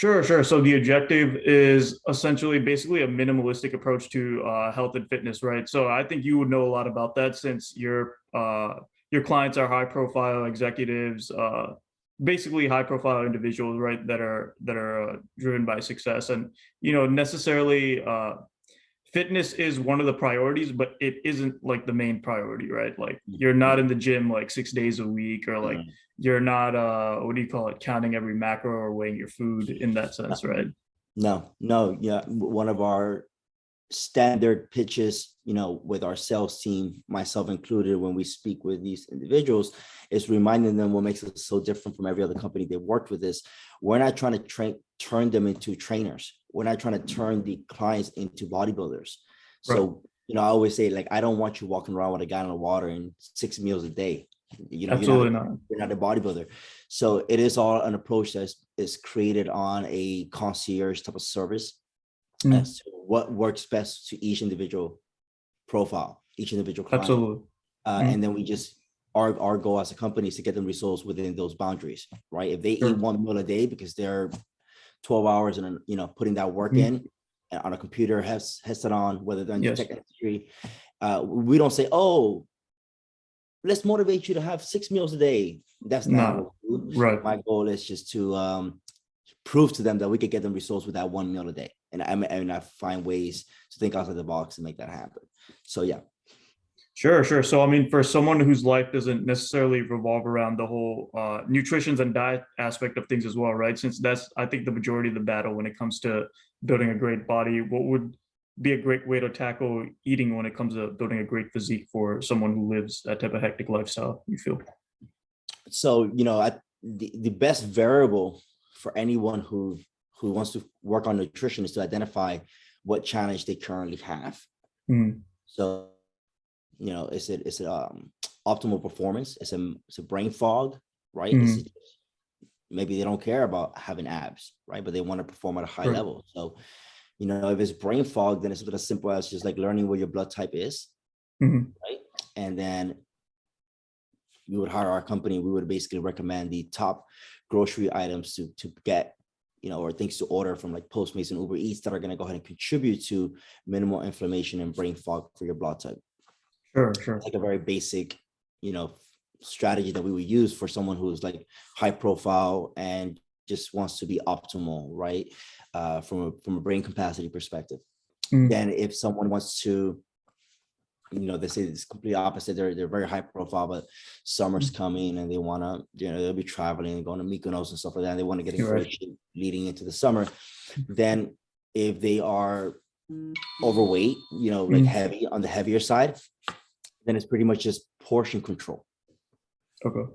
Sure. So the objective is essentially basically a minimalistic approach to health and fitness, right? So I think you would know a lot about that since your clients are high profile executives, basically high profile individuals, right? That are driven by success, and necessarily fitness is one of the priorities, but it isn't like the main priority, right? Like you're not in the gym like 6 days a week, or like Mhm. you're not what do you call it, counting every macro or weighing your food in that sense, right? No, yeah. One of our standard pitches, with our sales team, myself included, when we speak with these individuals, is reminding them what makes us so different from every other company they worked with. Is we're not trying to turn them into trainers. We're not trying to turn the clients into bodybuilders. Right. So, I always say, like, I don't want you walking around with a gallon of water and 6 meals a day. Absolutely not. You're not a bodybuilder. So it is all an approach that is created on a concierge type of service Mm, as to what works best to each individual profile, each individual client. absolutely. And Mm, then we just, our goal as a company is to get them results within those boundaries, right? If they eat sure. one meal a day because they're 12 hours and, putting that work Mm, in on a computer, headset on, whether they're in the yes. tech industry, we don't say, oh, let's motivate you to have 6 meals a day. That's not No. what we do. Right. My goal is just to prove to them that we could get them results with that one meal a day. And I find ways to think outside the box and make that happen. So yeah. Sure. So, I mean, for someone whose life doesn't necessarily revolve around the whole nutrition and diet aspect of things as well, right? Since that's, I think, the majority of the battle when it comes to building a great body, what would be a great way to tackle eating when it comes to building a great physique for someone who lives that type of hectic lifestyle, you feel? So, the best variable for anyone who wants to work on nutrition is to identify what challenge they currently have. Mm, So, is it optimal performance? It's a brain fog, right? mm, Maybe they don't care about having abs, right? But they want to perform at a high right. level. So, if it's brain fog, then it's as simple as just like learning what your blood type is, Mm, right? And then we would hire our company. We would basically recommend the top grocery items to get, or things to order from like Postmates and Uber Eats that are going to go ahead and contribute to minimal inflammation and brain fog for your blood type. Sure. Like a very basic, you know, strategy that we would use for someone who's like high profile and just wants to be optimal, right? From a brain capacity perspective. Mm, Then if someone wants to, they say it's completely opposite. They're very high profile, but summer's mm, coming and they want to, they'll be traveling and going to Mykonos and stuff like that. And they want to get in you're right. great shape leading into the summer. Then if they are overweight, like Mm, heavy on the heavier side, then it's pretty much just portion control, okay.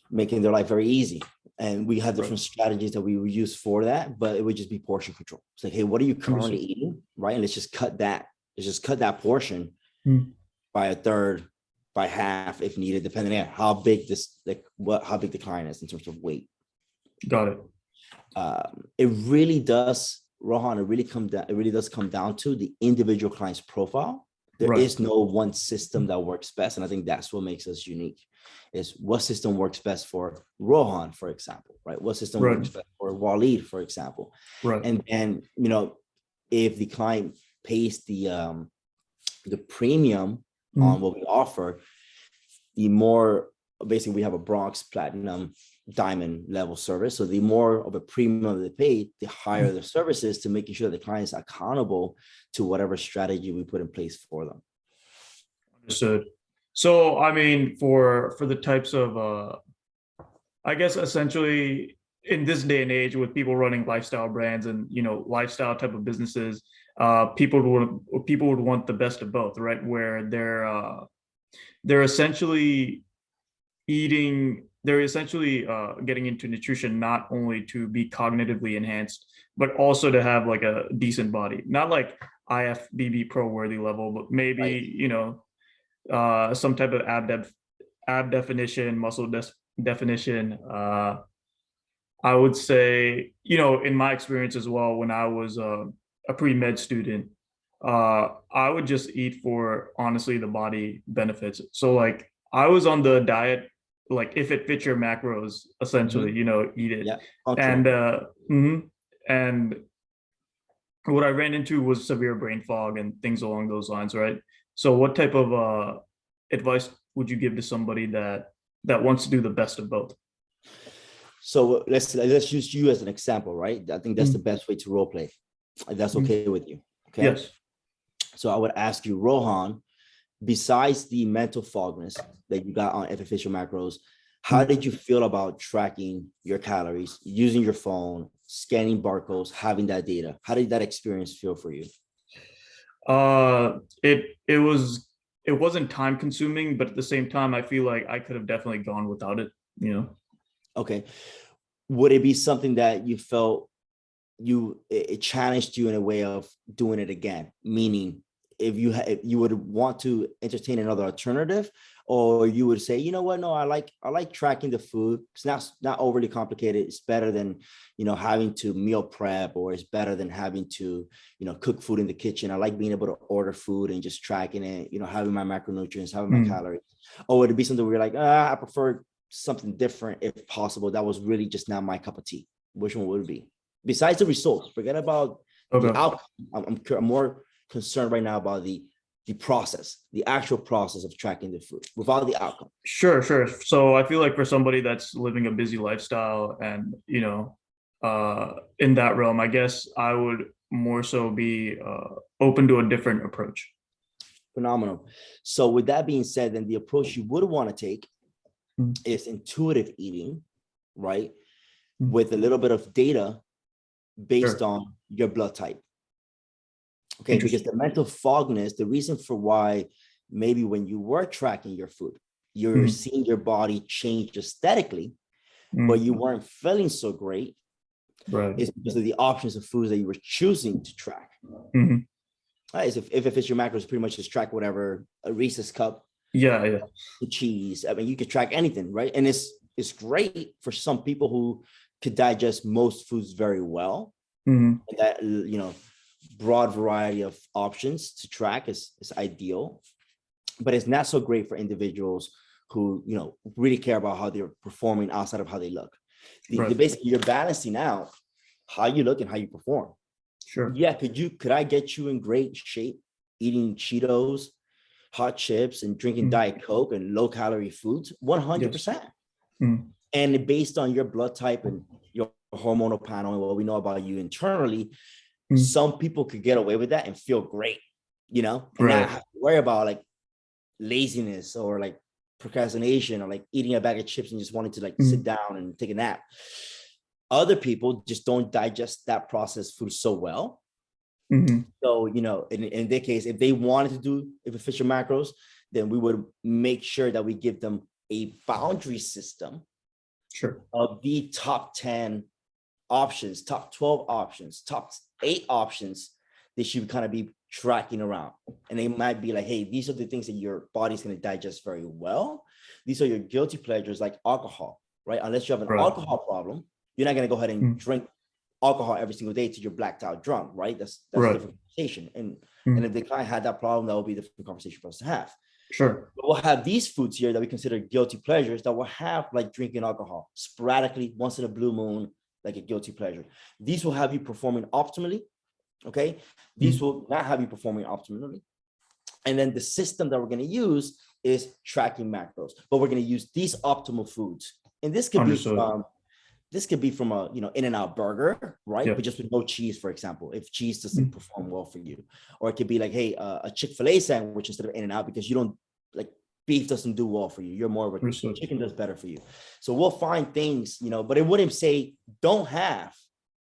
making their life very easy. And we have Right. different strategies that we would use for that, but it would just be portion control. It's like, hey, what are you currently Understood. eating? Right. And let's just cut that. Let's just cut that portion Mm, by a third, by half if needed, depending on how big how big the client is in terms of weight. got it. It really does, Rohan, it really does come down to the individual client's profile. There Right. is no one system that works best. And I think that's what makes us unique, is what system works best for Rohan, for example, right? What system Right. works best for Waleed, for example. Right. And if the client pays the premium on Mm, what we offer, the more, basically we have a bronze, platinum, diamond level service. So the more of a premium they pay, the higher mm, the service is, to making sure the client is accountable to whatever strategy we put in place for them. understood. So, I mean, for the types of I guess essentially in this day and age with people running lifestyle brands and lifestyle type of businesses, people would want the best of both, right? Where they're essentially they're essentially getting into nutrition not only to be cognitively enhanced, but also to have like a decent body, not like IFBB pro worthy level, but Right. maybe some type of ab definition, definition. I would say, in my experience as well, when I was a pre-med student, I would just eat for honestly the body benefits. So like I was on the diet, like if it fits your macros, essentially, Mhm. eat it. Yeah. And Functional. mhm. And what I ran into was severe brain fog and things along those lines, right? So what type of advice would you give to somebody that wants to do the best of both? So let's use you as an example, right? I think that's the Mm, best way to role play. If that's mm. okay with you. Okay. Yes. So I would ask you, Rohan, besides the mental fogness that you got on official macros, how Mm. did you feel about tracking your calories, using your phone, scanning barcodes, having that data? How did that experience feel for you? It wasn't time consuming, but at the same time, I feel like I could have definitely gone without it, you know? Okay. Would it be something that you felt it challenged you in a way of doing it again? Meaning, if you would want to entertain another alternative, or you would say, you know what, no, I like tracking the food. It's not overly complicated. It's better than having to meal prep, or it's better than having to cook food in the kitchen. I like being able to order food and just tracking it, having my macronutrients, having my Mm. calories. Or would it be something where you're like, I prefer something different if possible? That was really just not my cup of tea. Which one would it be? Besides the results, forget about the Okay. outcome. I'm more concerned right now about the process, the actual process of tracking the food without the outcome. Sure, sure. So I feel like for somebody that's living a busy lifestyle and, in that realm, I guess I would more so be open to a different approach. Phenomenal. So with that being said, then the approach you would want to take Mm. is intuitive eating, right? Mm. With a little bit of data based Sure. on your blood type. Okay, because Interesting. the mental fogness, the reason for why maybe when you were tracking your food, you're Mm. seeing your body change aesthetically, but Mm. you weren't feeling so great, Right. is because of the options of foods that you were choosing to track. Mhm. Right? So if it's your macros, pretty much just track whatever, a Reese's cup, Yeah, yeah. the cheese. I mean, you could track anything, right? And it's great for some people who could digest most foods very well. Mhm. And that broad variety of options to track is ideal, but it's not so great for individuals who really care about how they're performing outside of how they look. The Right. basically you're balancing out how you look and how you perform. Sure. Yeah, could I get you in great shape eating Cheetos, hot chips, and drinking Mm. Diet Coke and low calorie foods? Yes. 100%. Mm. And based on your blood type and your hormonal panel and what we know about you internally, Mm. some people could get away with that and feel great, and not Right. have to worry about like laziness or like procrastination or like eating a bag of chips and just wanting to like sit Mm. down and take a nap. Other people just don't digest that processed food so well. Mhm. So, in their case, if they wanted to do official macros, then we would make sure that we give them a boundary system Sure. of the top 10 options, top 12 options, top 8 options they should kind of be tracking around. And they might be like, hey, these are the things that your body's going to digest very well. These are your guilty pleasures like alcohol, right? Unless you have an Right. alcohol problem, you're not going to go ahead and Mm. drink alcohol every single day till you're blacked out drunk, right? That's a Right. different conversation. And Mm. if the client had that problem, that would be a different conversation for us to have. Sure. But we'll have these foods here that we consider guilty pleasures that will have like drinking alcohol sporadically once in a blue moon, like a guilty pleasure. These will have you performing optimally. Okay. These Mm. will not have you performing optimally. And then the system that we're going to use is tracking macros, but we're going to use these optimal foods. And this could be Understood. from a In-N-Out burger, right? Yeah. But just with no cheese, for example, if cheese doesn't Mm. perform well for you. Or it could be like, hey, a Chick-fil-A sandwich instead of In-N-Out, because you don't like beef doesn't do well for you. You're more of a Understood. chicken does better for you. So we'll find things, but it wouldn't say don't have.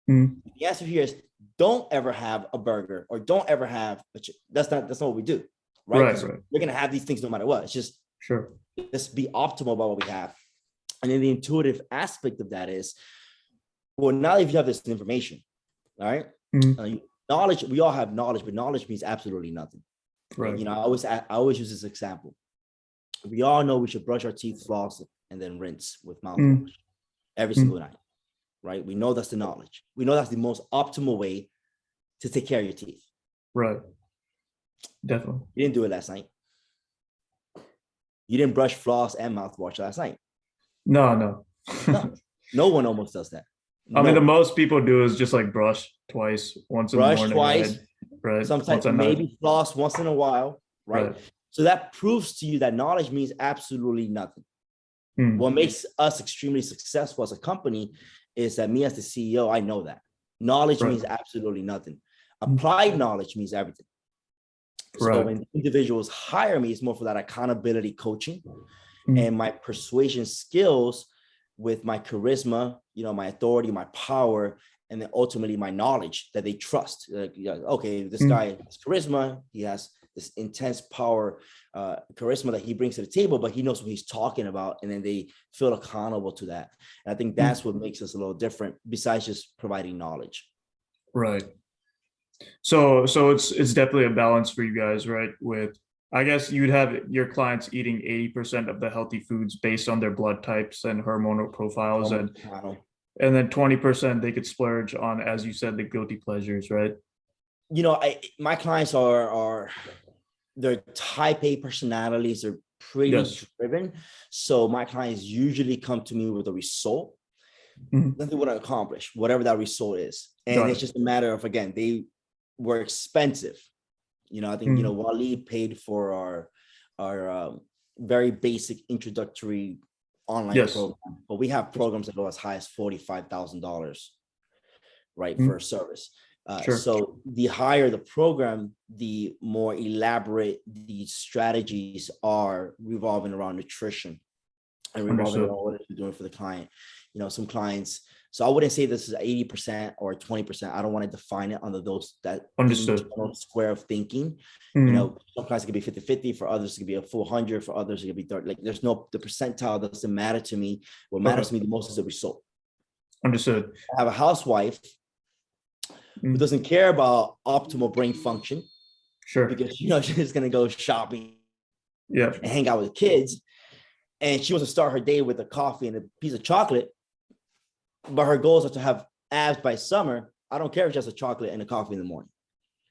Mm. The answer here is don't ever have a burger or don't ever have that's not what we do, right? Right. Because Right. we're gonna have these things no matter what. It's just Sure. let's be optimal about what we have. And then the intuitive aspect of that is, well, now if you have this information, all right, Mm. knowledge, we all have knowledge, but knowledge means absolutely nothing. Right. I always use this example. We all know we should brush our teeth, floss, and then rinse with mouthwash every single night, right? We know that's the knowledge. We know that's the most optimal way to take care of your teeth. Right. Definitely. You didn't do it last night. You didn't brush, floss, and mouthwash last night. No, no. No, no one almost does that. I mean, the No, most people do is just like brush twice, once in the brush morning, twice, right? Right. sometimes Once at night. maybe floss once in a while, right? Right. So that proves to you that knowledge means absolutely nothing. Hmm. What makes us extremely successful as a company is that me as the CEO, I know that knowledge Right. means absolutely nothing. Applied knowledge means everything. So Right. when individuals hire me, it's more for that accountability coaching Hmm. and my persuasion skills with my charisma, my authority, my power, and then ultimately my knowledge that they trust. Like, okay, this guy has charisma, he has this intense power, charisma that he brings to the table, but he knows what he's talking about, and then they feel accountable to that. And I think that's what makes us a little different, besides just providing knowledge. Right. So it's definitely a balance for you guys, right? With I guess you'd have your clients eating 80% of the healthy foods based on their blood types and hormonal profiles, and then 20% they could splurge on, as you said, the guilty pleasures, right? My clients are their type A personalities are pretty Yes. driven. So my clients usually come to me with a result. Mhm. Then they want to accomplish whatever that result is. And Got it's it. just a matter of, again, they were expensive. I think, Mhm. Wally paid for our very basic introductory online Yes. program, but we have programs that go as high as $45,000, right, for a Mhm. service. Sure. So the higher the program, the more elaborate the strategies are revolving around nutrition and revolving Understood. around what you're doing for the client. Some clients, so I wouldn't say this is 80% or 20%. I don't want to define it under that Understood. internal square of thinking. Mhm. Some clients it could be 50-50, for others it could be a full 100, for others it could be 30. Like the percentile doesn't matter to me. What matters Okay. to me the most is the result. Understood. I have a housewife who Mhm. doesn't care about optimal brain function Sure. because she's gonna go shopping Yeah. and hang out with the kids, and she wants to start her day with a coffee and a piece of chocolate, but her goals are to have abs by summer. I don't care if just a chocolate and a coffee in the morning.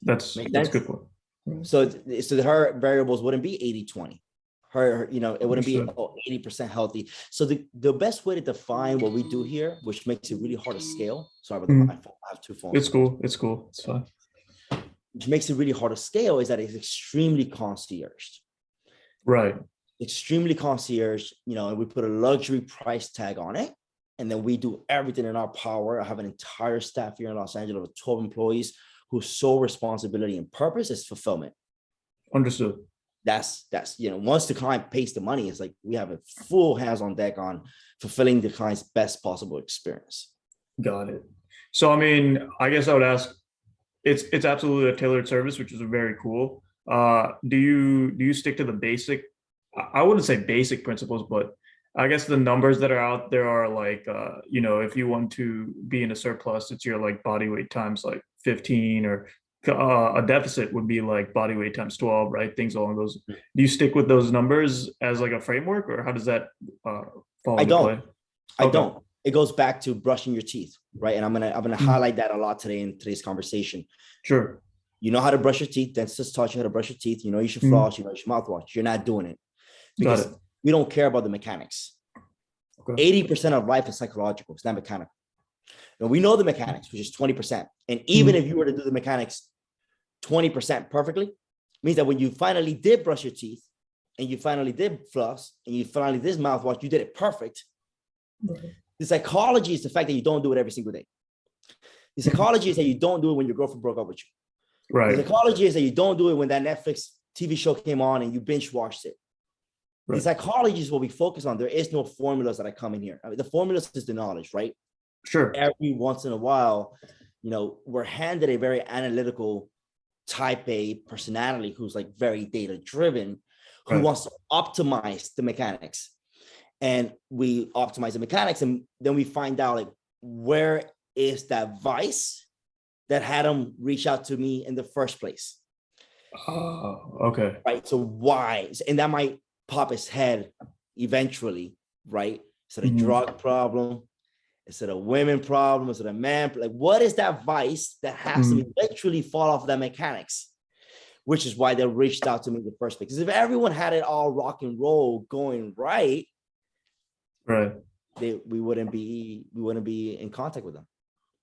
That's Make that's a sense? good point. Mhm. So her variables wouldn't be 80-20. It wouldn't be Understood. 80% healthy. So the best way to define what we do here, which makes it really hard to scale. Sorry about my Mhm. phone. I have two phones. It's cool. It's cool. It's fine. Which makes it really hard to scale is that it's extremely concierge. Right. Extremely concierge, and we put a luxury price tag on it. And then we do everything in our power. I have an entire staff here in Los Angeles with 12 employees whose sole responsibility and purpose is fulfillment. Understood. That's once the client pays the money, it's like we have a full hands on deck on fulfilling the client's best possible experience. Got it. So I mean, I guess I would ask, it's absolutely a tailored service, which is very cool. Do you stick to the basic? I wouldn't say basic principles, but I guess the numbers that are out there are like, if you want to be in a surplus, it's your like body weight times like 15, or a deficit would be like body weight times 12, right? Things along those. Do you stick with those numbers as like a framework, or how does that uh, fall I into play? don't. I Okay. don't. It goes back to brushing your teeth, right? And I'm gonna Mm. highlight that a lot today in today's conversation. Sure. You know how to brush your teeth. Dentists taught you how to brush your teeth. You should Mm. floss. You should mouthwash. You're not doing it Got because it. we don't care about the mechanics. Okay. 80% of life is psychological. It's not mechanical. And we know the mechanics, which is 20%. And even Mm. if you were to do the mechanics 20% perfectly, means that when you finally did brush your teeth and you finally did floss and you finally did mouthwash, you did it perfect. Right. The psychology is the fact that you don't do it every single day. The psychology is that you don't do it when your girlfriend broke up with you. The Right. psychology is that you don't do it when that Netflix TV show came on and you binge watched it. The Right. psychology is what we focus on. There is no formulas that I come in here. I mean, the formulas is the knowledge, right? Sure. Every once in a while, we're handed a very analytical type A personality who's like very data driven, who Right. wants to optimize the mechanics. And we optimize the mechanics, and then we find out like where is that vice that had him reach out to me in the first place. Okay. Right. So why? And that might pop his head eventually, right? Is it a Mhm. drug problem? Is it a women problem? Is it a man? Like, what is that vice that has Mhm. to eventually fall off that mechanics? Which is why they reached out to me in the first place. Because if everyone had it all rock and roll going right, Right. we wouldn't be in contact with them.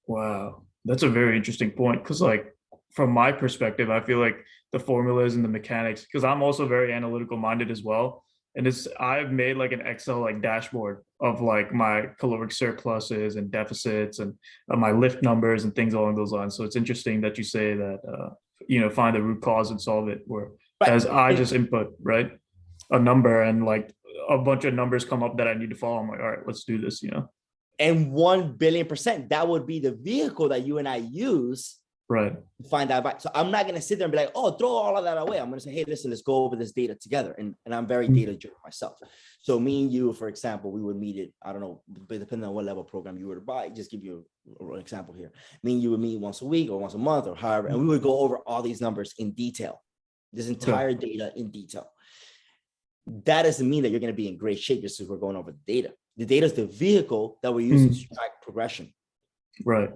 Wow, that's a very interesting point. Because like from my perspective, I feel like the formulas and the mechanics, because I'm also very analytical minded as well. And I've made like an Excel like dashboard of like my caloric surpluses and deficits and my lift numbers and things along those lines. So it's interesting that you say that, find the root cause and solve it. Where as I just input, right, a number and like a bunch of numbers come up that I need to follow. I'm like, all right, let's do this, And 1,000,000,000%, that would be the vehicle that you and I use Right. to find that advice. So I'm not going to sit there and be like, oh, throw all of that away. I'm going to say, hey, listen, let's go over this data together. And I'm very data driven myself. So me and you, for example, we would meet it, I don't know, but depending on what level program you were to buy, just give you an example here. Me and you would meet once a week or once a month or however, and we would go over all these numbers in detail, this entire data in detail. That doesn't mean that you're going to be in great shape just as we're going over the data. The data is the vehicle that we're using to track progression. Right.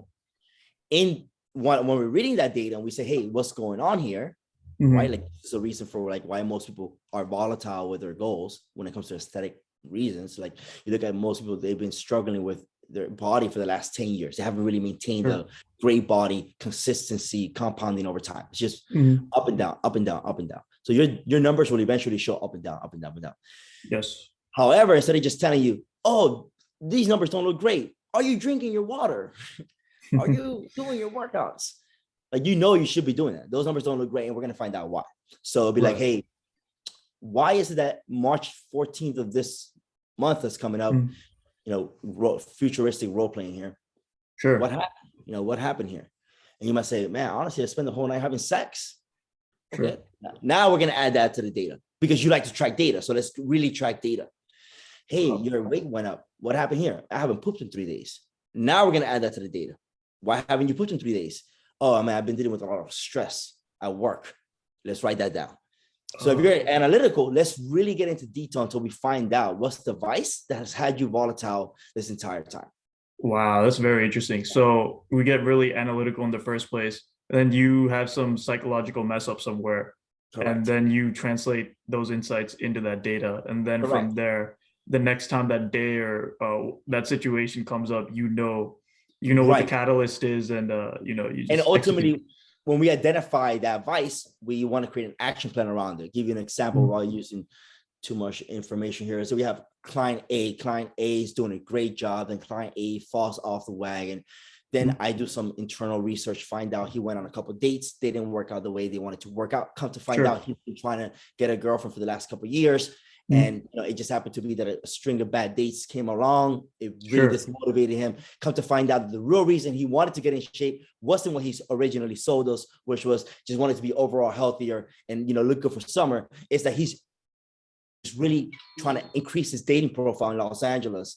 When we're reading that data and we say, hey, what's going on here, right? Like, it's a reason for like why most people are volatile with their goals when it comes to aesthetic reasons. Like you look at most people, they've been struggling with their body for the last 10 years. They haven't really maintained a great body consistency compounding over time. It's just up and down, up and down, up and down. So your numbers will eventually show up and down, up and down, up and down. Yes. However, instead of just telling you, oh, these numbers don't look great, are you drinking your water? Are you doing your workouts? Like, you should be doing that. Those numbers don't look great, and we're going to find out why. So it'll be like, hey, why is it that March 14th of this month that's coming up, futuristic role playing here? Sure. What happened? What happened here? And you might say, man, honestly, I spent the whole night having sex. Sure. Okay. Now we're going to add that to the data because you like to track data. So let's really track data. Hey, your weight went up. What happened here? I haven't pooped in 3 days. Now we're going to add that to the data. Why haven't you pooped in 3 days? Oh, I mean, I've been dealing with a lot of stress at work. Let's write that down. So if you're analytical, let's really get into detail until we find out what's the vice that has had you volatile this entire time. Wow, that's very interesting. So we get really analytical in the first place, and then you have some psychological mess up somewhere. Correct. And then you translate those insights into that data. And then from there, the next time that day or that situation comes up, what the catalyst is, and you just and ultimately when we identify that vice, we want to create an action plan around it. Give you an example while using too much information here. So we have client A is doing a great job, then client A falls off the wagon. Then I do some internal research, find out he went on a couple of dates, they didn't work out the way they wanted to work out. Come to find out he's been trying to get a girlfriend for the last couple of years. And it just happened to be that a string of bad dates came along. It really dismotivated him. Come to find out the real reason he wanted to get in shape wasn't what he's originally sold us, which was just wanted to be overall healthier and look good for summer. Is that he's really trying to increase his dating profile in Los Angeles.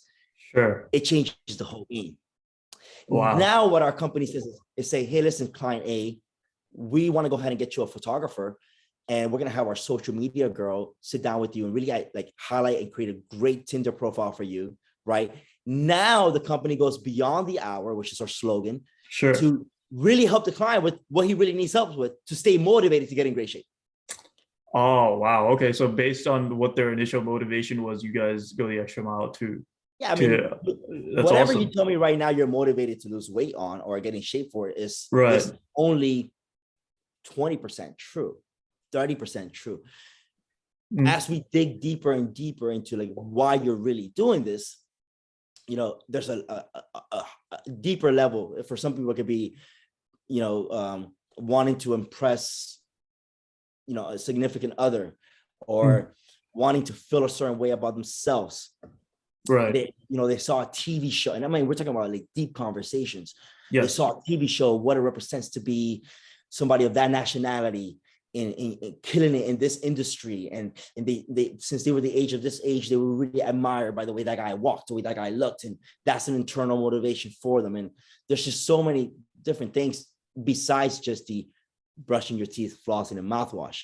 Sure. It changes the whole game. Wow. Now what our company says is say, hey, listen, client A, we want to go ahead and get you a photographer. And we're going to have our social media girl sit down with you and really like highlight and create a great Tinder profile for you, right? Now the company goes beyond the hour, which is our slogan, to really help the client with what he really needs help with to stay motivated to get in great shape. Oh, wow. Okay. So based on what their initial motivation was, you guys go the extra mile too. Yeah, I mean, whatever you tell me right now you're motivated to lose weight on or get in shape for it is only 20% true. 30% true. As we dig deeper and deeper into like why you're really doing this, there's a deeper level. For some people, it could be, wanting to impress, a significant other, or wanting to feel a certain way about themselves. Right. They saw a TV show, and I mean, we're talking about like deep conversations. Yes. They saw a TV show, what it represents to be somebody of that nationality. In killing it in this industry, and they since they were the age of this age, they were really admired by the way that guy walked, the way that guy looked, and that's an internal motivation for them. And there's just so many different things besides just the brushing your teeth, flossing, and mouthwash,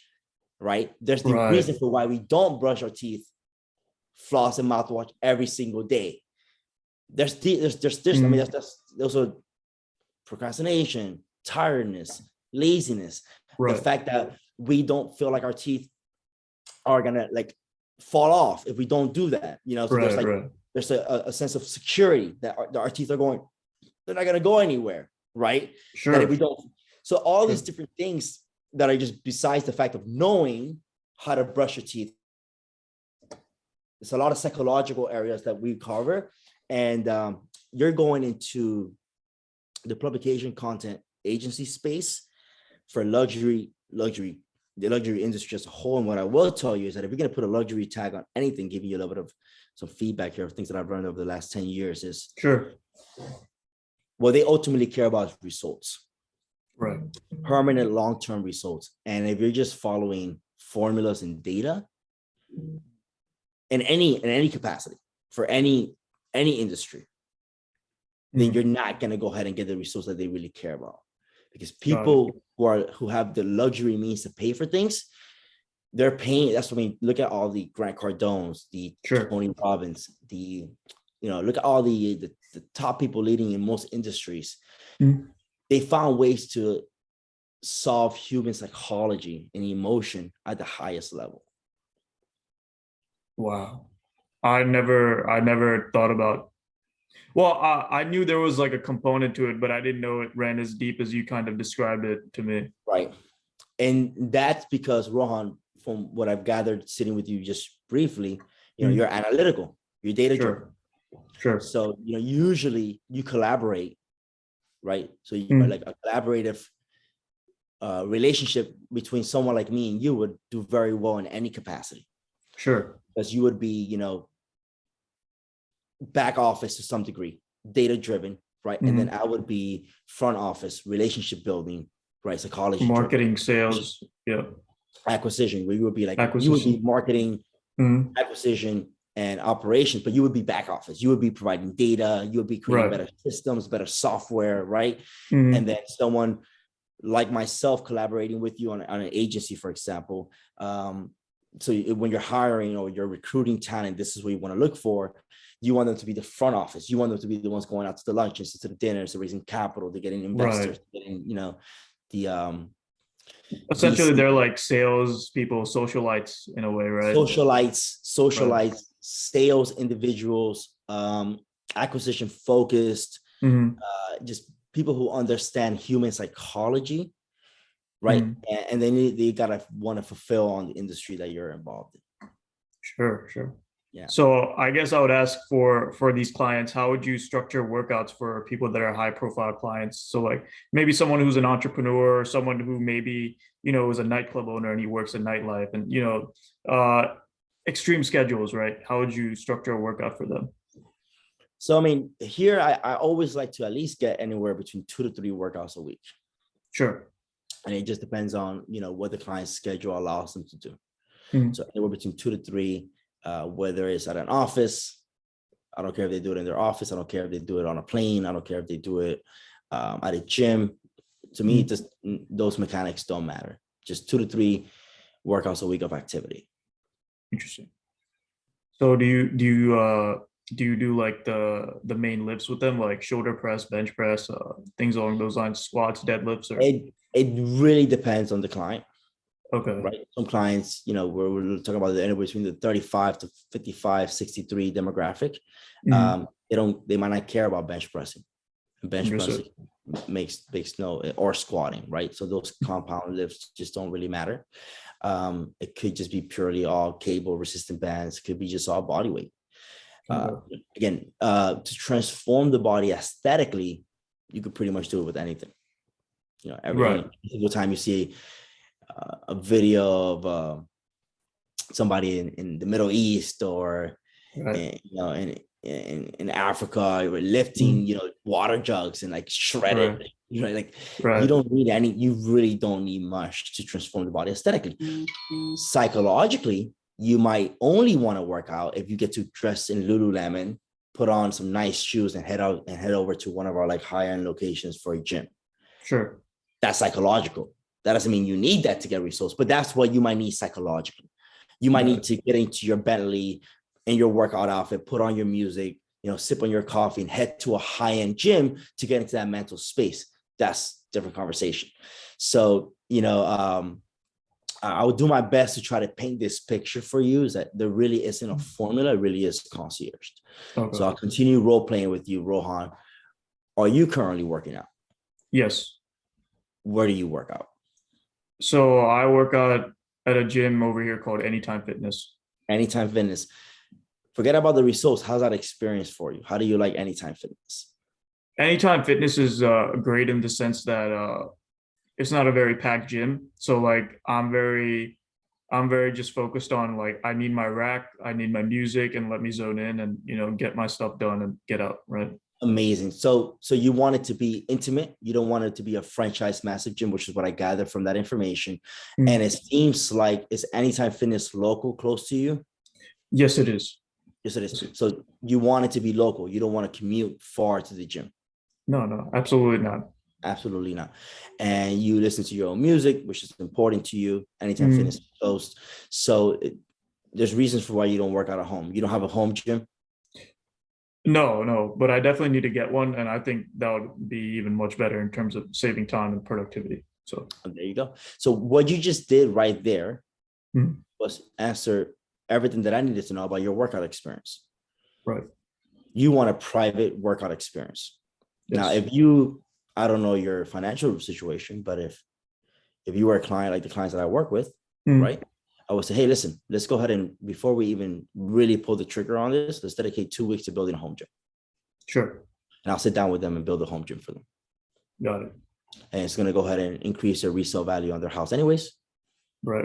right? There's the reason for why we don't brush our teeth, floss, and mouthwash every single day. There's I mean, that's those are procrastination, tiredness, laziness. The fact that we don't feel like our teeth are gonna like fall off if we don't do that, so there's like There's a sense of security that our teeth are going, they're not going to go anywhere, right? Sure. That if we don't, so all these different things that are just besides the fact of knowing how to brush your teeth. There's a lot of psychological areas that we cover, and you're going into the publication content agency space for the luxury industry as a whole. And what I will tell you is that if you're going to put a luxury tag on anything, giving you a little bit of some feedback here of things that I've learned over the last 10 years is sure. What they ultimately care about is results, right? Permanent long-term results. And if you're just following formulas and data in any capacity for any industry, then you're not going to go ahead and get the results that they really care about. Because people who have the luxury means to pay for things, they're paying. That's what I mean. Look at all the Grant Cardones, the Tony Robbins, look at all the top people leading in most industries. They found ways to solve human psychology and emotion at the highest level. Wow. I never thought about. Well, I knew there was like a component to it, but I didn't know it ran as deep as you kind of described it to me. Right. And that's because, Rohan, from what I've gathered sitting with you just briefly, you're analytical, you're data driven. Sure. So, usually you collaborate, right? So you like a collaborative relationship between someone like me and you would do very well in any capacity. Sure. Because you would be, back office to some degree, data driven, right? And then I would be front office, relationship building, right? Psychology, marketing, sales, acquisition, where you would be like, you would be marketing, acquisition and operations, but you would be back office. You would be providing data, you would be creating better systems, better software, right? And then someone like myself collaborating with you on an agency, for example. So when you're hiring or you're recruiting talent, this is what you want to look for. You want them to be the front office. You want them to be the ones going out to the lunches, to the dinners, to raising capital, to getting investors, getting, the essentially they're like sales people, socialites in a way, right? Socialites, sales individuals, acquisition focused, just people who understand human psychology, right? And then they gotta want to fulfill on the industry that you're involved in. Sure. Yeah. So I guess I would ask for these clients, how would you structure workouts for people that are high profile clients? So like maybe someone who's an entrepreneur, or someone who maybe, is a nightclub owner and he works in nightlife and, extreme schedules, right? How would you structure a workout for them? So, I mean, here I always like to at least get anywhere between 2 to 3 workouts a week. Sure. And it just depends on, what the client's schedule allows them to do. So anywhere between 2 to 3, whether it's at an office, I don't care if they do it in their office. I don't care if they do it on a plane. I don't care if they do it at a gym. To me, just those mechanics don't matter. Just 2 to 3 workouts a week of activity. Interesting. So do you do like the main lifts with them, like shoulder press, bench press, things along those lines, squats, deadlifts? Or it really depends on the client. Okay. Right. Some clients, we're talking about the anywhere between the 35 to 55, 63 demographic. They might not care about bench pressing. Bench pressing makes no, or squatting, right? So those compound lifts just don't really matter. It could just be purely all cable resistant bands. It could be just all body weight. Again, to transform the body aesthetically, you could pretty much do it with anything. Every single time you see a video of somebody in the Middle East or in Africa, we're lifting water jugs and like shredded, you don't need you really don't need much to transform the body aesthetically. Psychologically, you might only want to work out if you get to dress in Lululemon, put on some nice shoes and head over to one of our like high-end locations for a gym. Sure. That's psychological. That doesn't mean you need that to get results, but that's what you might need psychologically. You might need to get into your Bentley and your workout outfit, put on your music, sip on your coffee and head to a high-end gym to get into that mental space. That's a different conversation. So, I will do my best to try to paint this picture for you, is that there really isn't a formula, it really is concierge. Okay. So I'll continue role playing with you, Rohan. Are you currently working out? Yes. Where do you work out? So I work out at a gym over here called Anytime Fitness. Anytime Fitness. Forget about the results. How's that experience for you? How do you like Anytime Fitness? Anytime Fitness is great in the sense that it's not a very packed gym. So like I'm very just focused on like I need my rack, I need my music, and let me zone in and get my stuff done and get out, right? Amazing. So you want it to be intimate. You don't want it to be a franchise massive gym, which is what I gathered from that information. And it seems like is Anytime Fitness local, close to you? Yes, it is. Yes, it is. So you want it to be local. You don't want to commute far to the gym. No, absolutely not. Absolutely not. And you listen to your own music, which is important to you. Anytime Fitness is close. So there's reasons for why you don't work out at home. You don't have a home gym. No, but I definitely need to get one, and I think that would be even much better in terms of saving time and productivity. So there you go. So what you just did right there was answer everything that I needed to know about your workout experience. Right. You want a private workout experience. Yes. Now, if you, I don't know your financial situation, but if you were a client like the clients that I work with, right? I would say, hey, listen, let's go ahead and before we even really pull the trigger on this, let's dedicate 2 weeks to building a home gym. Sure. And I'll sit down with them and build a home gym for them. Got it. And it's going to go ahead and increase their resale value on their house anyways. Right.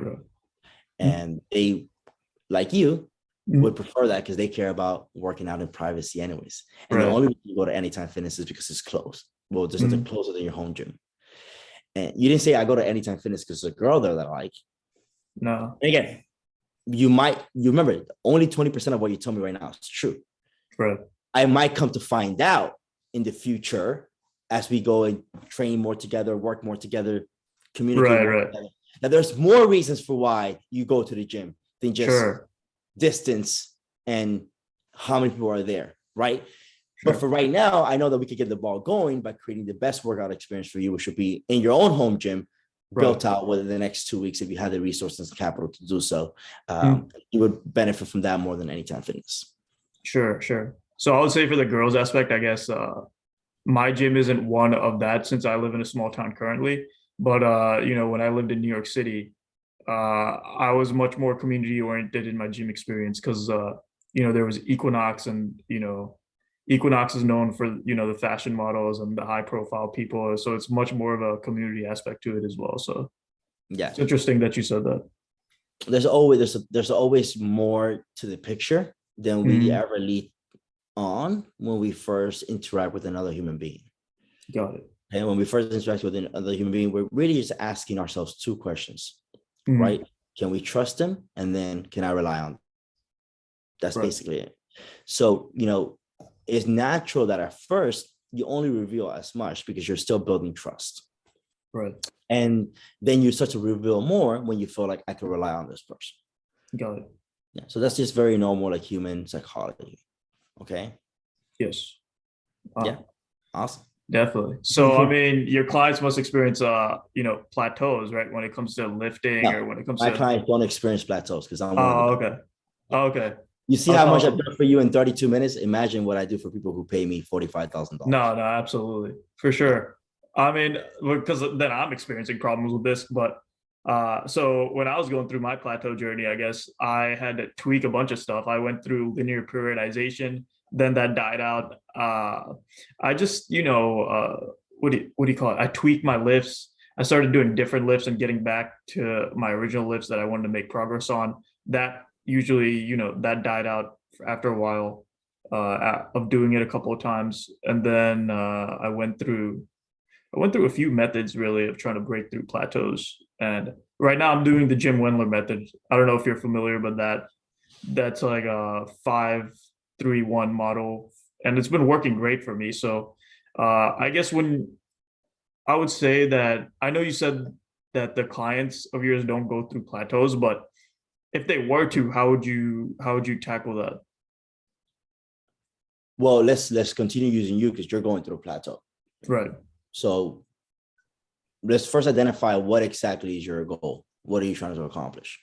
And they, like you, would prefer that because they care about working out in privacy anyways. And the only reason you go to Anytime Fitness is because it's close. Well, there's nothing closer than your home gym. And you didn't say I go to Anytime Fitness because there's a girl there that I like. No. And again, you remember only 20% of what you told me right now is true. Right. I might come to find out in the future as we go and train more together, work more together, communicate more together. Now there's more reasons for why you go to the gym than just distance and how many people are there, right? But for right now, I know that we could get the ball going by creating the best workout experience for you, which would be in your own home gym, built out within the next 2 weeks. If you had the resources and capital to do so, you would benefit from that more than Anytime Fitness. Sure. So I would say for the girls aspect, I guess my gym isn't one of that since I live in a small town currently. But when I lived in New York City, I was much more community oriented in my gym experience because there was Equinox, and Equinox is known for the fashion models and the high profile people, so it's much more of a community aspect to it as well. So yeah, it's interesting that you said that. There's always more to the picture than we ever lead on when we first interact with another human being. Got it. And when we first interact with another human being, we're really just asking ourselves 2 questions, right? Can we trust them? And then can I rely on them? That's basically it. So, it's natural that at first you only reveal as much because you're still building trust. Right. And then you start to reveal more when you feel like I can rely on this person. Got it. Yeah. So that's just very normal, like human psychology. Okay. Yes. Yeah. Awesome. Definitely. So, I mean, your clients must experience, plateaus, right? When it comes to lifting or when it comes to. My clients don't experience plateaus because I'm. Okay. You see how much I've done for you in 32 minutes? Imagine what I do for people who pay me $45,000. No, absolutely. For sure. I mean, because then I'm experiencing problems with this, but so when I was going through my plateau journey, I guess I had to tweak a bunch of stuff. I went through linear periodization, then that died out. I just, what do you call it? I tweaked my lifts. I started doing different lifts and getting back to my original lifts that I wanted to make progress on. That usually, that died out after a while of doing it a couple of times. And then I went through a few methods really of trying to break through plateaus. And right now I'm doing the Jim Wendler method. I don't know if you're familiar with that. That's like a 5-3-1 model. And it's been working great for me. So I guess when I would say that, I know you said that the clients of yours don't go through plateaus, but if they were to, how would you tackle that? Well, let's continue using you because you're going through a plateau. Right. So let's first identify what exactly is your goal. What are you trying to accomplish?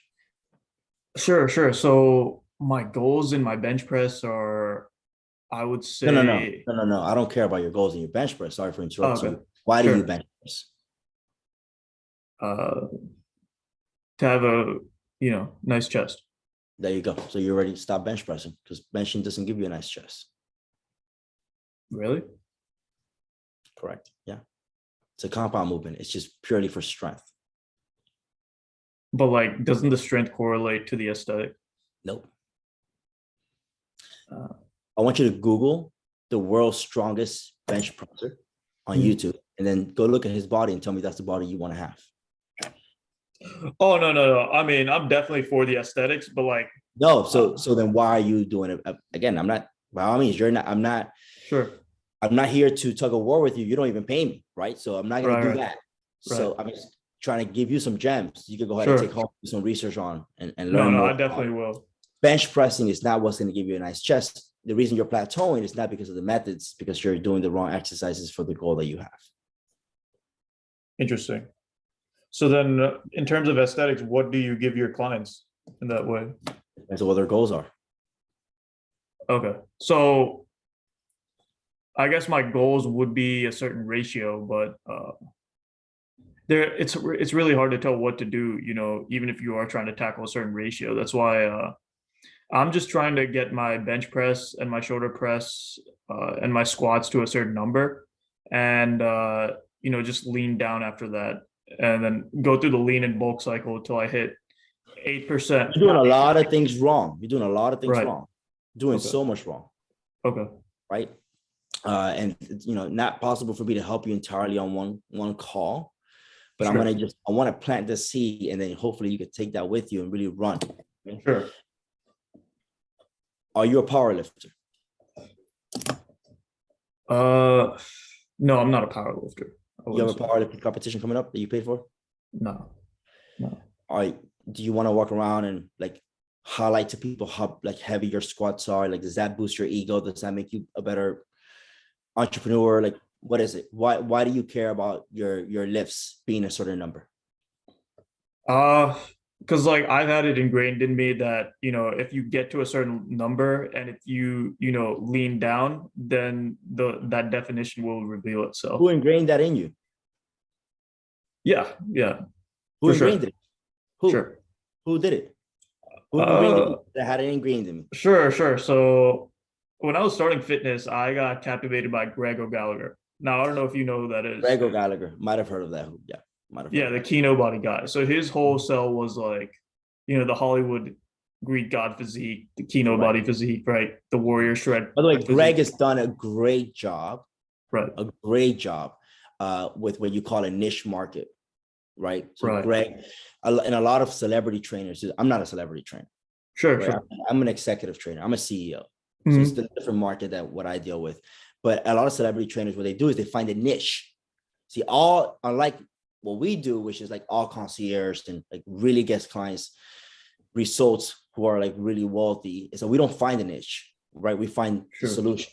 Sure, sure. So my goals in my bench press are, I would say, No. I don't care about your goals in your bench press. Sorry for oh, interrupting okay, you. Why do you sure. bench press? Uh, to have a, nice chest. There you go. So you're ready to stop bench pressing because benching doesn't give you a nice chest. Really? Correct. Yeah. It's a compound movement. It's just purely for strength. But like, doesn't the strength correlate to the aesthetic? Nope. Uh, I want you to Google the world's strongest bench presser on YouTube and then go look at his body and tell me that's the body you want to have. Oh, no. I mean, I'm definitely for the aesthetics, but like, No, so then why are you doing it? Again, I'm not, by all means, you're not, sure. I'm not here to tug a war with you. You don't even pay me, right? So I'm not going to do Right. that. So I'm just trying to give you some gems. You can go ahead Sure. and take home, do some research on and learn No, more. I definitely will. Bench pressing is not what's going to give you a nice chest. The reason you're plateauing is not because of the methods, because you're doing the wrong exercises for the goal that you have. Interesting. So then in terms of aesthetics, what do you give your clients in that way? And so what their goals are. Okay. So I guess my goals would be a certain ratio, but it's really hard to tell what to do, even if you are trying to tackle a certain ratio. That's why I'm just trying to get my bench press and my shoulder press and my squats to a certain number, and just lean down after that, and then go through the lean and bulk cycle until I hit 8%. You're doing a lot of things wrong. You're doing a lot of things Right. wrong. Doing Okay. so much wrong. Okay. Right. And not possible for me to help you entirely on one call, but Sure. I want to plant the seed, and then hopefully you could take that with you and really run. Sure. Are you a power lifter? No, I'm not a power lifter. You have a powerlifting competition coming up that you paid for? No. All right. Do you want to walk around and like highlight to people how like heavy your squats are? Like, does that boost your ego? Does that make you a better entrepreneur? Like, what is it? Why do you care about your lifts being a certain number? Because like I've had it ingrained in me that if you get to a certain number and if you lean down, then that definition will reveal itself. Who ingrained that in you? Yeah. Who ingrained it? Who? Sure. Who did it? Who ingrained it? That had it ingrained in me. Sure. So when I was starting fitness, I got captivated by Greg O'Gallagher. Now I don't know if you know who that is. Greg O'Gallagher, might have heard of that. Yeah. Yeah, the Kino body guy. So his whole sell was like, the Hollywood Greek god physique, the Kino body physique, right? The warrior shred. By the way, physique. Greg has done a great job. Right. A great job with what you call a niche market, right? So right. Greg, and a lot of celebrity trainers. I'm not a celebrity trainer. Sure, right? sure. I'm an executive trainer. I'm a CEO. So it's a different market than what I deal with. But a lot of celebrity trainers, what they do is they find a niche. See, unlike what we do, which is like all concierge and like really gets clients results who are like really wealthy. And so we don't find a niche, right? We find the solution.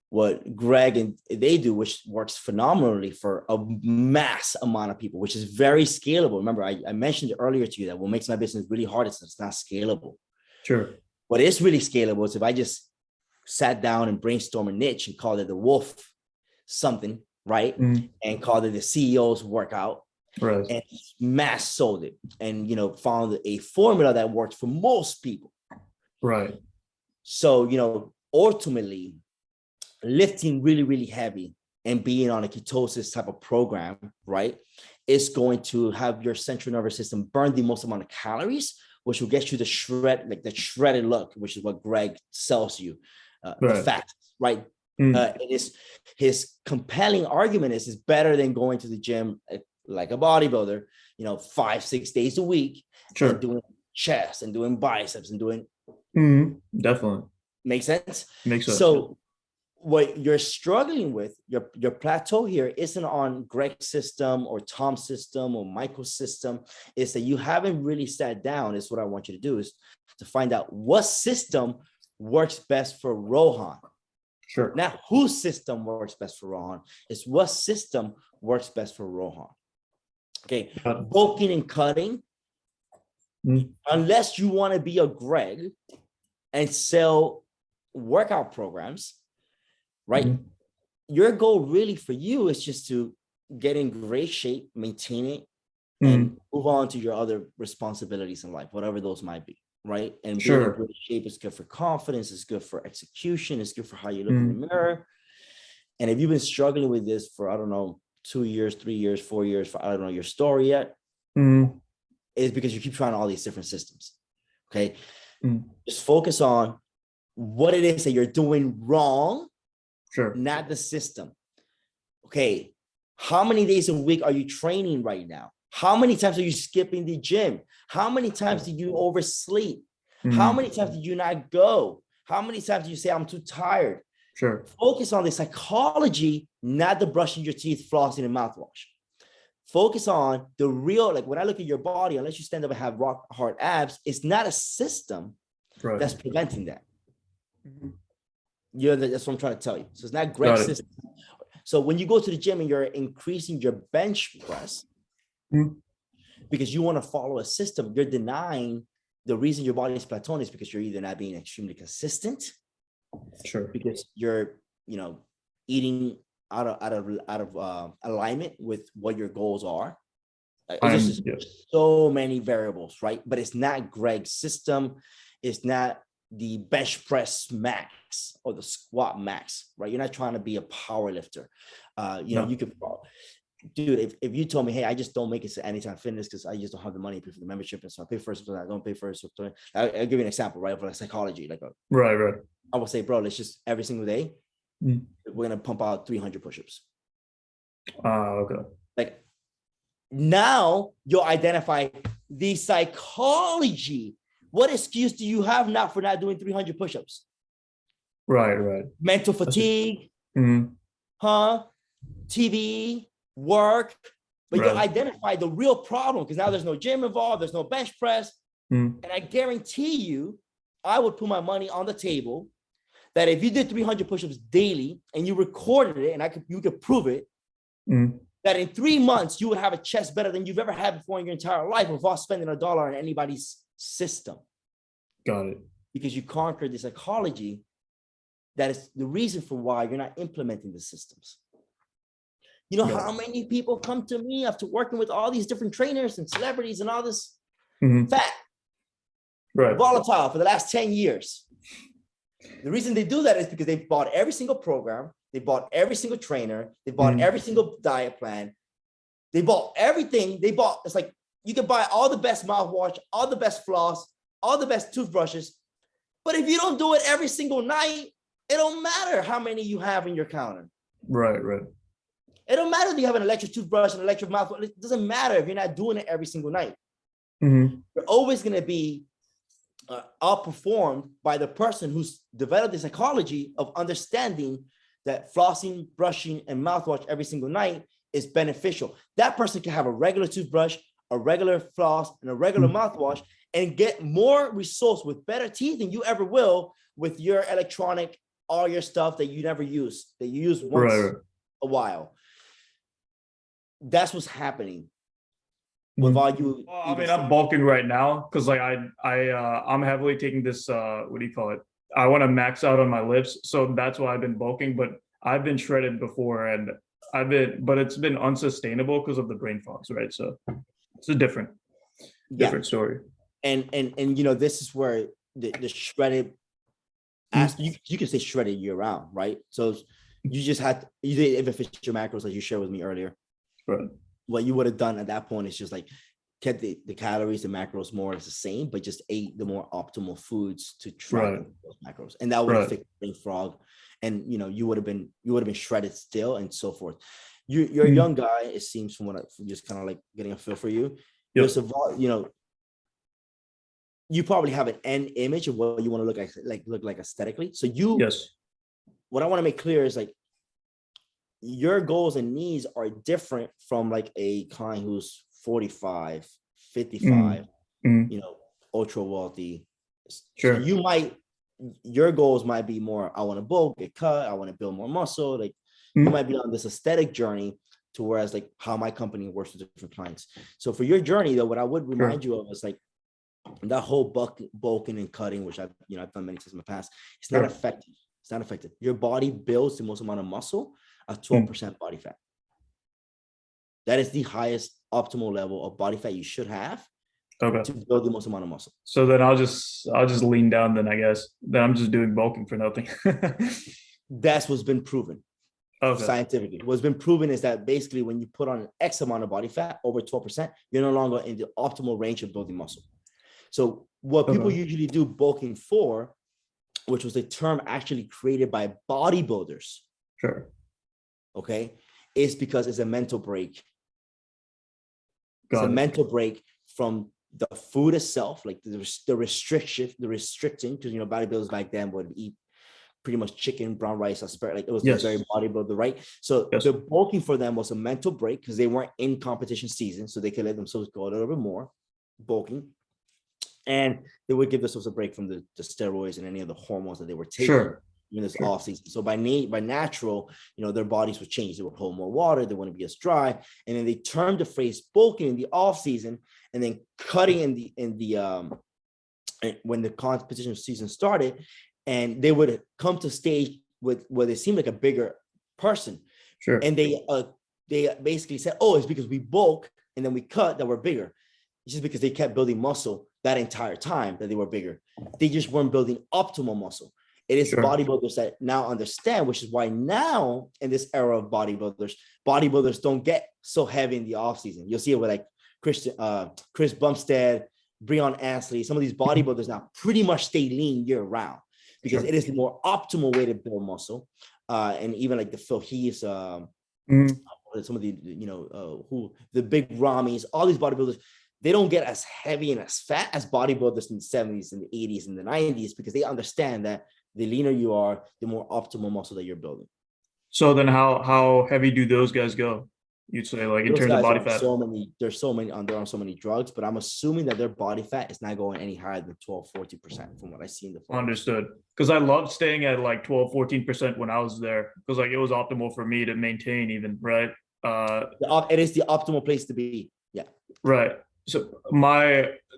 What Greg and they do, which works phenomenally for a mass amount of people, which is very scalable. Remember, I mentioned earlier to you that what makes my business really hard is it's not scalable. Sure. What is really scalable is if I just sat down and brainstorm a niche and called it the wolf something, right? And called it the CEO's workout, right? And mass sold it, and found a formula that works for most people, right? So ultimately, lifting really, really heavy and being on a ketosis type of program, right, is going to have your central nervous system burn the most amount of calories, which will get you the shredded look, which is what Greg sells you, the fat, right? It is his compelling argument is better than going to the gym like a bodybuilder, 5-6 days a week, and doing chest and doing biceps and doing. Definitely makes sense. Makes sense. So what you're struggling with, your plateau here isn't on Greg's system or Tom's system or Michael's system. Is that you haven't really sat down. Is what I want you to do is to find out what system works best for Rohan. Sure. Now, whose system works best for Rohan is what system works best for Rohan. Okay. Bulking and cutting Mm, Unless you want to be a Greg and sell workout programs, right? mm, Your goal really for you is just to get in great shape, maintain it, and mm. move on to your other responsibilities in life, whatever those might be, right? And being in Sure. great shape is good for confidence, it's good for execution, it's good for how you look in the Mm, mirror. And if you've been struggling with this for, I don't know, 2 years, 3 years, 4 years, for I don't know your story yet, mm, is because you keep trying all these different systems. Okay. mm. Just focus on what it is that you're doing wrong, Sure. not the system. Okay. How many days a week are you training right now? How many times are you skipping the gym? How many times did you oversleep? How Mm, many times did you not go? How many times did you say, I'm too tired? sure. Focus on the psychology, not the brushing your teeth, flossing, and mouthwash. Focus on the real, like when I look at your body, unless you stand up and have rock hard abs, it's not a system Right. that's preventing that. Mhm. That's what I'm trying to tell you. So it's not Greg's Got it. system. So when you go to the gym and you're increasing your bench press Mm, because you want to follow a system, you're denying the reason your body is plateauing is because you're either not being extremely consistent, sure. because you're, eating out of alignment with what your goals are. It's just Yeah. so many variables, right? But it's not Greg's system. It's not the bench press max or the squat max, right? You're not trying to be a power lifter. No. You could, dude, if you told me, hey, I just don't make it to Anytime Fitness because I just don't have the money to pay for the membership, and so I pay first, but I don't pay first. I'll give you an example, right? For like psychology, Right. Right. I will say, bro, let's just every single day, Mm. we're gonna pump out 300 push-ups. Okay. Like now you'll identify the psychology. What excuse do you have not for not doing 300 push-ups? Right. Right. Mental fatigue, Mm, huh? TV, work. But you'll right. identify the real problem because now there's no gym involved, there's no bench press. Mm, And I guarantee you, I would put my money on the table that if you did 300 push-ups daily and you recorded it, and you could prove it, mm. that in 3 months you would have a chest better than you've ever had before in your entire life without spending $1 on anybody's system, Got it. because you conquered the psychology that is the reason for why you're not implementing the systems. You know Got how it. many people come to me after working with all these different trainers and celebrities and all this Mhm. fat, Right. volatile for the last 10 years. The reason they do that is because they bought every single program, they bought every single trainer, they bought every single diet plan, they bought everything. It's like you can buy all the best mouthwash, all the best floss, all the best toothbrushes. But if you don't do it every single night, it don't matter how many you have in your counter. Right. Right. It don't matter if you have an electric toothbrush, an electric mouthwash. It doesn't matter if you're not doing it every single night. Mm-hmm. You're always going to be outperformed by the person who's developed the psychology of understanding that flossing, brushing, and mouthwash every single night is beneficial. That person can have a regular toothbrush, a regular floss, and a regular mouthwash and get more results with better teeth than you ever will with your electronic, all your stuff that you never use, that you use once a while. That's what's happening with all you. Well, I mean, I'm bulking right now because like I'm heavily taking this what do you call it? I want to max out on my lips, so that's why I've been bulking. But I've been shredded before, and but it's been unsustainable because of the brain fogs, right? So it's a different story. And this is where the shredded aspect, you can say shredded year round, right? So you just had you didn't even fit your macros like you shared with me earlier. Right. What you would have done at that point is just like kept the calories, the macros more or less the same, but just ate the more optimal foods to track those macros, and that would have fixed brain fog, and you would have been shredded still, and so forth. You're a young guy, it seems, from just kind of like getting a feel for you. There's you probably have an end image of what you want to look like aesthetically. So what I want to make clear is like your goals and needs are different from like a client who's 45, 55, ultra wealthy. Sure. So your goals might be more, I want to bulk, get cut, I want to build more muscle. Like you might be on this aesthetic journey, to whereas like how my company works with different clients. So for your journey though, what I would remind you of is like, And that whole bulking and cutting, which I've done many times in the past, it's not effective. It's not effective. Your body builds the most amount of muscle at 12% body fat. That is the highest optimal level of body fat you should have to build the most amount of muscle. So then I'll just lean down then, I guess. Then I'm just doing bulking for nothing. That's what's been proven. Scientifically. What's been proven is that basically when you put on an X amount of body fat, over 12%, you're no longer in the optimal range of building muscle. So what people usually do bulking for, which was a term actually created by bodybuilders. Sure. Okay. Is because it's a mental break. It's a mental break from the food itself, like the restriction, because, bodybuilders back then would eat pretty much chicken, brown rice, asparagus. Like it was very bodybuilder, right? So the bulking for them was a mental break because they weren't in competition season, so they could let themselves go a little bit more bulking. And they would give themselves a break from the steroids and any of the hormones that they were taking in this off season. So by natural, their bodies would change. They would hold more water. They wouldn't be as dry. And then they termed the phrase bulking in the off season, and then cutting when the competition season started. And they would come to stage where they seemed like a bigger person. Sure. And they basically said, oh, it's because we bulk and then we cut that we're bigger. It's just because they kept building muscle that entire time that they were bigger. They just weren't building optimal muscle. It is bodybuilders that now understand, which is why now in this era of bodybuilders don't get so heavy in the off season. You'll see it with like Chris Bumstead, Breon Ansley. Some of these bodybuilders now pretty much stay lean year round because it is the more optimal way to build muscle. And even like the Phil Heaths, some of the the big Ramis, all these bodybuilders, they don't get as heavy and as fat as bodybuilders in the 70s and the 80s and the 90s because they understand that the leaner you are, the more optimal muscle that you're building. So then how heavy do those guys go? You'd say, like, in terms of body fat? They're on so many drugs, but I'm assuming that their body fat is not going any higher than 12-14% from what I see in the photos. Understood. Because I loved staying at like 12-14% when I was there, because like it was optimal for me to maintain even, right? It is the optimal place to be. Yeah. Right. So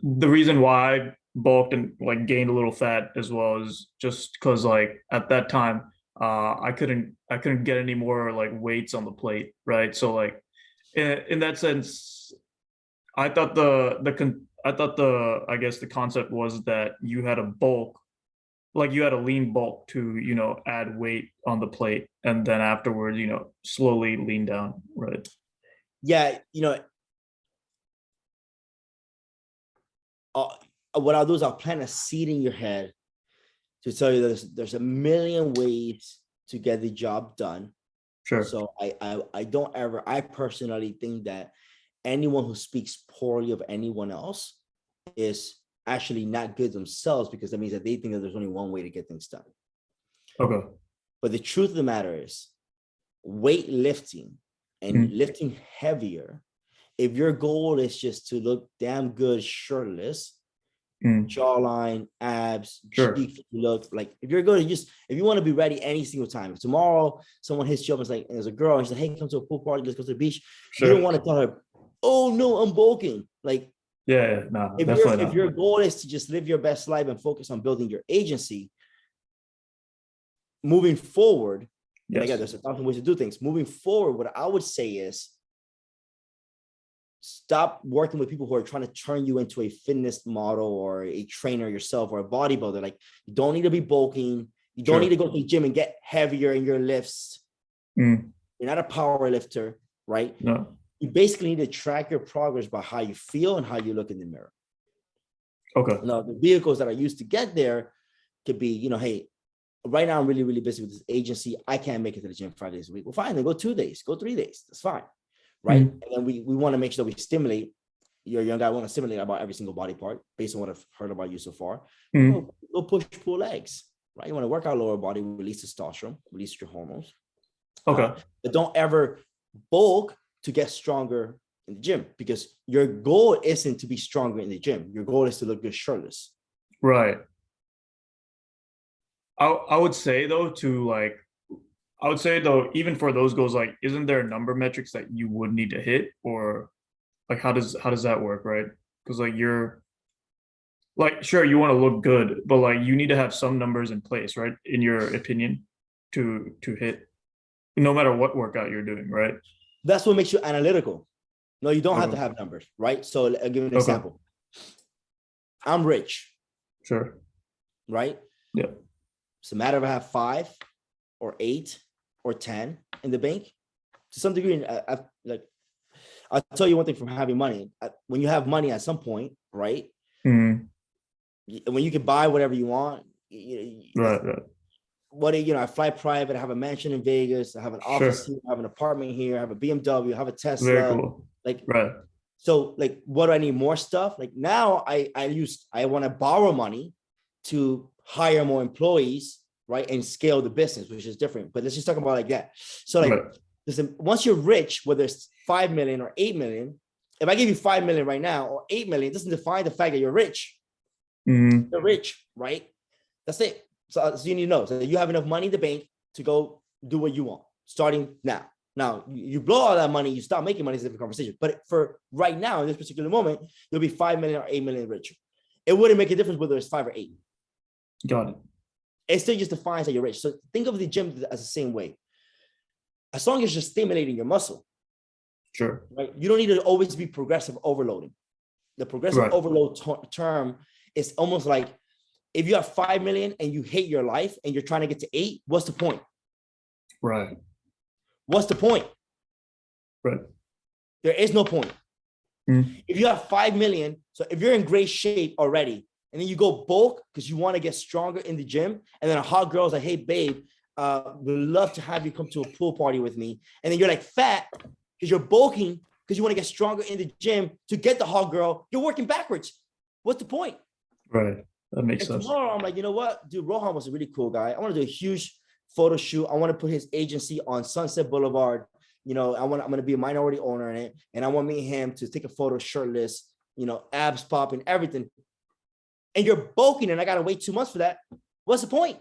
the reason why I bulked and like gained a little fat as well is just because like at that time I couldn't get any more like weights on the plate, right? So like in that sense, I thought I guess the concept was that you had a bulk, like you had a lean bulk to add weight on the plate, and then afterwards slowly lean down, right? Yeah, what I'll do is I'll plant a seed in your head to tell you that there's a million ways to get the job done. Sure. So I personally think that anyone who speaks poorly of anyone else is actually not good themselves, because that means that they think that there's only one way to get things done. Okay. But the truth of the matter is, weightlifting and lifting heavier, if your goal is just to look damn good shirtless, jawline, abs, cheeks, look like, if you're going to if you want to be ready any single time, if tomorrow someone hits you up and like, there's a girl and she's like, hey, come to a pool party, let's go to the beach. You don't want to tell her, oh no, I'm bulking. Like, no, if your goal is to just live your best life and focus on building your agency, moving forward, and again, there's a thousand ways to do things. Moving forward, what I would say is, stop working with people who are trying to turn you into a fitness model or a trainer yourself or a bodybuilder. Like, you don't need to be bulking. You don't need to go to the gym and get heavier in your lifts. You're not a power lifter, right? No. You basically need to track your progress by how you feel and how you look in the mirror. Okay. Now, the vehicles that are used to get there could be, hey, right now I'm really, really busy with this agency. I can't make it to the gym 5 days a week. Well, fine, then go 2 days, go 3 days. That's fine. Right. And then we want to make sure that we stimulate. You're a young guy, want to stimulate about every single body part based on what I've heard about you so far. Go push, pull legs, right? You want to work out lower body, release testosterone, release your hormones. Okay. But don't ever bulk to get stronger in the gym, because your goal isn't to be stronger in the gym. Your goal is to look good shirtless. Right. I would say though, even for those goals, like, isn't there number metrics that you would need to hit, or like how does that work, right? Because like like, sure, you want to look good, but like you need to have some numbers in place, right? In your opinion, to hit, no matter what workout you're doing, right? That's what makes you analytical. No, you don't have to Okay. have numbers, right? So I'll give you an Okay. example. I'm rich, Sure. right? Yeah. It's a matter of I have 5 or 8 or 10 in the bank. To some degree, like I'll tell you one thing from having money. When you have money at some point, right? Mm, When you can buy whatever you want, right. Right. I fly private, I have a mansion in Vegas, I have an office Sure. here, I have an apartment here, I have a BMW, I have a Very Tesla. cool. Like, Right. so like, what do I need more stuff? Like now I want to borrow money to hire more employees, right? And scale the business, which is different. But let's just talk about like that. So like, Right. listen, once you're rich, whether it's 5 million or 8 million, if I give you 5 million right now or 8 million, it doesn't define the fact that you're rich. Mm, You're rich, right? That's it. So you need to know. So you have enough money in the bank to go do what you want, starting now. Now, you blow all that money, you stop making money, it's a different conversation. But for right now, in this particular moment, you'll be 5 million or 8 million richer. It wouldn't make a difference whether it's 5 or 8. got it. It still just defines that you're rich. So think of the gym as the same way. As long as you're stimulating your muscle, Sure. right? You don't need to always be progressive overloading. The progressive Right. overload term is almost like if you have 5 million and you hate your life and you're trying to get to 8, what's the point? Right. What's the point? Right. There is no point. Mm, If you have 5 million, so if you're in great shape already, and then you go bulk because you want to get stronger in the gym, and then a hot girl's like, hey, babe, would love to have you come to a pool party with me. And then you're like fat because you're bulking because you want to get stronger in the gym to get the hot girl. You're working backwards. What's the point? right. That makes And sense. tomorrow, I'm like, you know what? Dude, Rohan was a really cool guy. I want to do a huge photo shoot. I want to put his agency on Sunset Boulevard. I'm going to be a minority owner in it. And I want me and him to take a photo shirtless, abs popping, everything. And you're bulking and I got to wait 2 months for that. What's the point?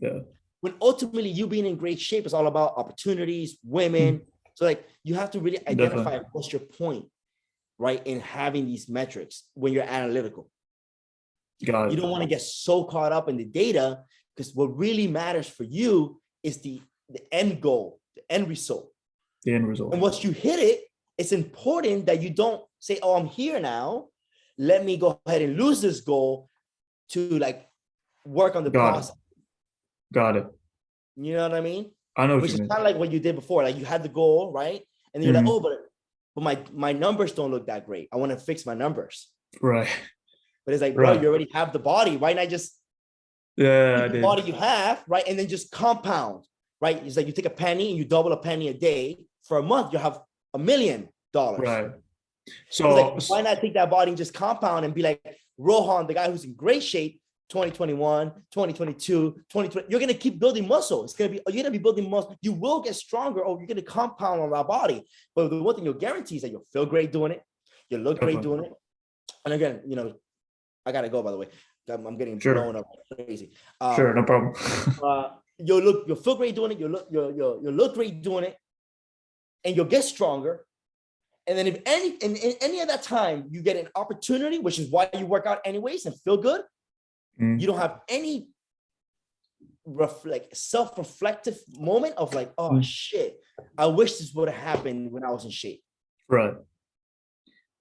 Yeah. When ultimately you being in great shape is all about opportunities, women. So like you have to really identify Definitely. what's your point, right? In having these metrics when you're analytical. Got You it. don't want to get so caught up in the data because what really matters for you is the end goal, the end result. The end And result. once you hit it, it's important that you don't say, oh, I'm here now. Let me go ahead and lose this goal to like work on the Got it. process. Got it. You know what I mean? I know what Which you is mean. kind of like what you did before. Like you had the goal, right? And then you're like, Mhm. oh, but my numbers don't look that great. I want to fix my numbers. Right. But it's like, bro, Right. you already have the body. Why not just Yeah, I keep the did. body you have, right? And then just compound, right? It's like you take a penny and you double a penny a day. For a month, you have $1 million. Right. It's like, So why not take that body and just compound and be like Rohan, the guy who's in great shape, 2021, 2022, 2020. You're going to keep building muscle. You're going to be building muscle. You will get stronger or you're going to compound on that body. But the one thing you'll guarantee is that you'll feel great doing it. You'll look great definitely. doing it. And again, I got to go, by the way. I'm getting Sure. blown up crazy. Sure, no problem. You'll feel great doing it. You'll look great doing it. And you'll get stronger. And then if in any of that time you get an opportunity, which is why you work out anyways and feel good, you don't have any self-reflective moment of like, oh shit, I wish this would have happened when I was in shape. Right.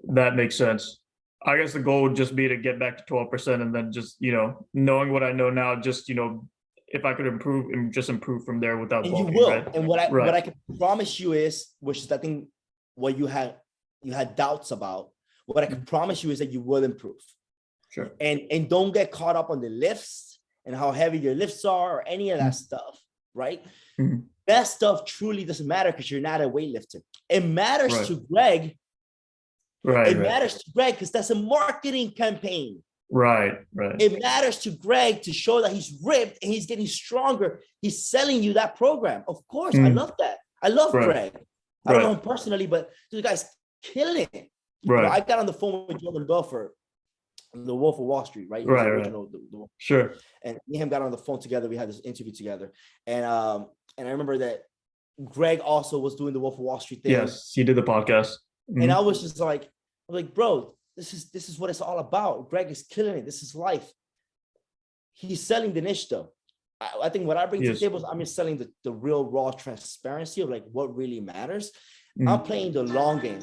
That makes sense. I guess the goal would just be to get back to 12% and then just, knowing what I know now, just, if I could improve and just improve from there without And you bulking, will. right? And what Right. I can promise you is, which is I think what you had doubts about, what I can promise you is that you will improve. Sure. And don't get caught up on the lifts and how heavy your lifts are or any of that stuff, right? Mhm. That stuff truly doesn't matter because you're not a weightlifter. It matters Right. to Greg. Right. It matters to Greg because that's a marketing campaign. Right. It matters to Greg to show that he's ripped and he's getting stronger. He's selling you that program. Of course, I love that. I love Right. Greg. I don't know him personally, but the guy's killing it. Right. I got on the phone with Jordan Belfort, the Wolf of Wall Street, right? Right. The original, Sure. and me and him got on the phone together. We had this interview together, and I remember that Greg also was doing the Wolf of Wall Street thing. Yes, he did the podcast. And I was just like, bro, this is what it's all about. Greg is killing it. This is life. He's selling the niche though. I think what I bring to the Yes. table is I'm just selling the real raw transparency of like what really matters. Mm. I'm playing the long game.